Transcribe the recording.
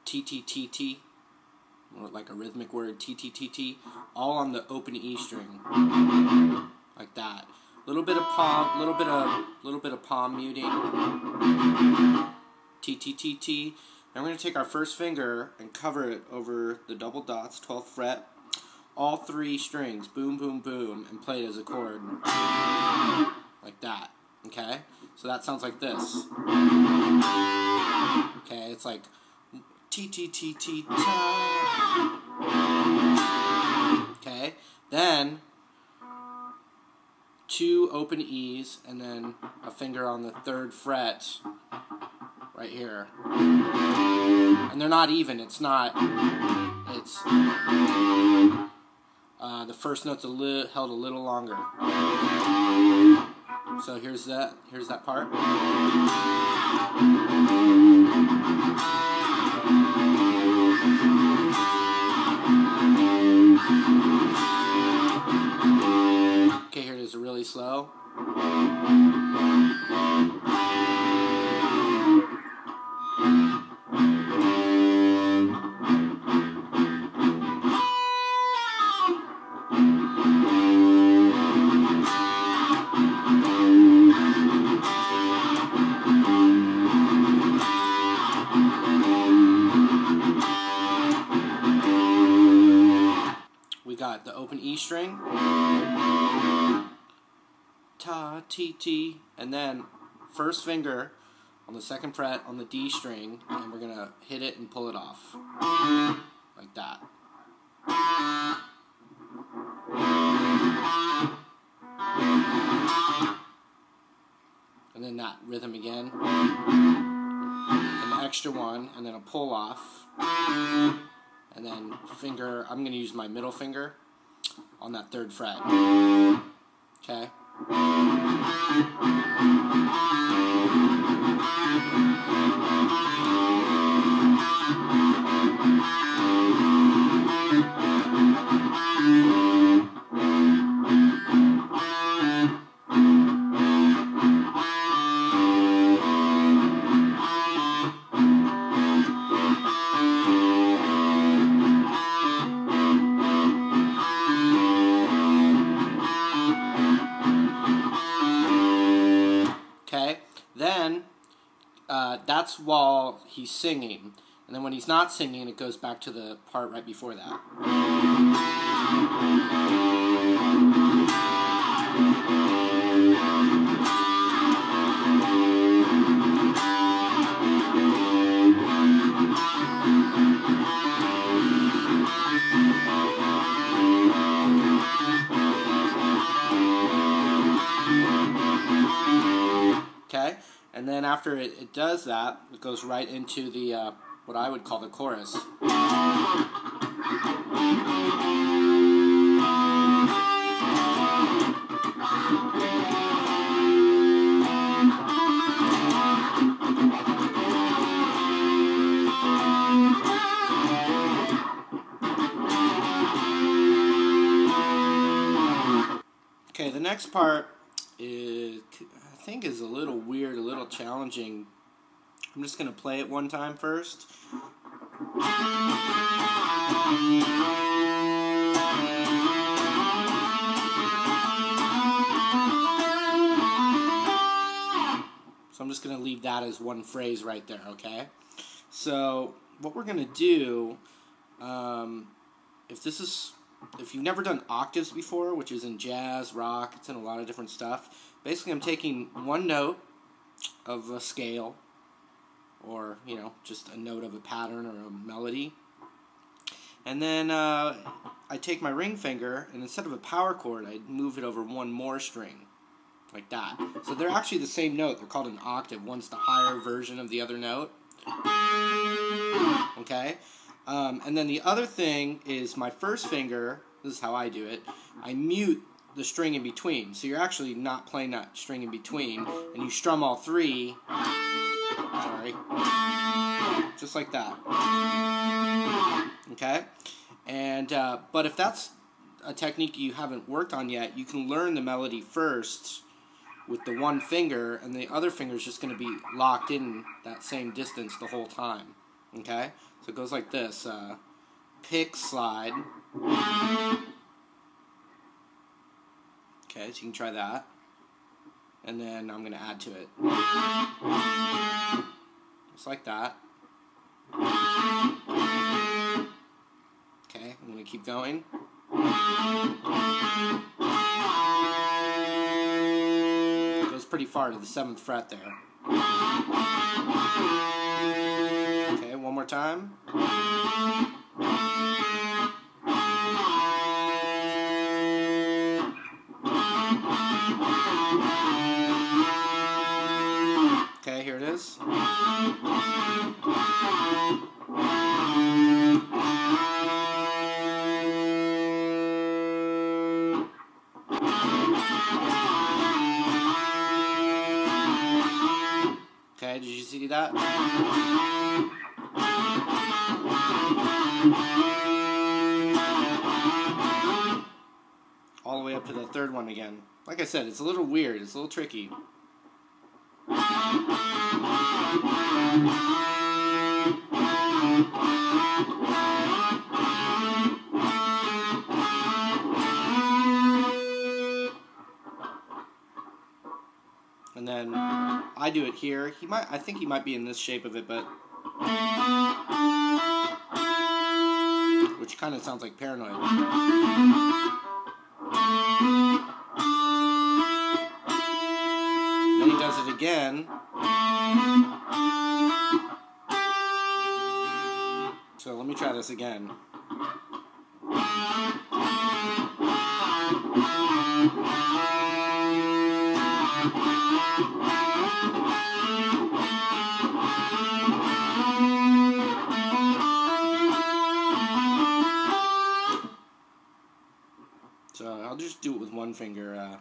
T-T-T-T, or like a rhythmic word, T-T-T-T, all on the open E string, like that. Little bit of palm muting, T-T-T-T. Now we're going to take our first finger and cover it over the double dots, 12th fret, all 3 strings, boom, boom, boom, and play it as a chord, like that, okay? So that sounds like this. Okay, it's like T-T-T-T-Ta. Okay, then 2 open E's, and then a finger on the 3rd fret, right here. And they're not even, it's not, it's, the first note's held a little longer. So here's that part. Okay, here it is really slow. We got the open E string, ta, ti, ti, and then first finger on the 2nd fret on the D string, and we're gonna hit it and pull it off, like that. And then that rhythm again, an extra one, and then a pull off. And then finger, I'm going to use my middle finger on that 3rd fret. Okay? Okay, then that's while he's singing, and then when he's not singing, it goes back to the part right before that. Okay, and then after it does that, it goes right into the, what I would call the chorus. Okay, the next part is, I think, is a little weird, a little challenging. I'm just going to play it one time first. So I'm just going to leave that as one phrase right there, okay? So what we're going to do, if you've never done octaves before, which is in jazz, rock, it's in a lot of different stuff, basically I'm taking one note of a scale, or, you know, just a note of a pattern or a melody, and then I take my ring finger, and instead of a power chord, I move it over one more string, like that. So they're actually the same note. They're called an octave. One's the higher version of the other note. Okay? And then the other thing is my first finger, this is how I do it, I mute the string in between. So you're actually not playing that string in between, and you strum all 3, sorry, just like that. Okay? And, but if that's a technique you haven't worked on yet, you can learn the melody first with the one finger, and the other finger is just going to be locked in that same distance the whole time. Okay? So it goes like this. Pick, slide. Okay, so you can try that. And then I'm going to add to it. Just like that. Okay, I'm going to keep going. It goes pretty far to the 7th fret there. Okay, one more time. Okay, here it is. Okay, did you see that? All the way up to the 3rd one again. Like I said, it's a little weird. It's a little tricky. And then I do it here. I think he might be in this shape of it, but which kind of sounds like Paranoid. Then he does it again. So let me try this again. So I'll just do it with one finger.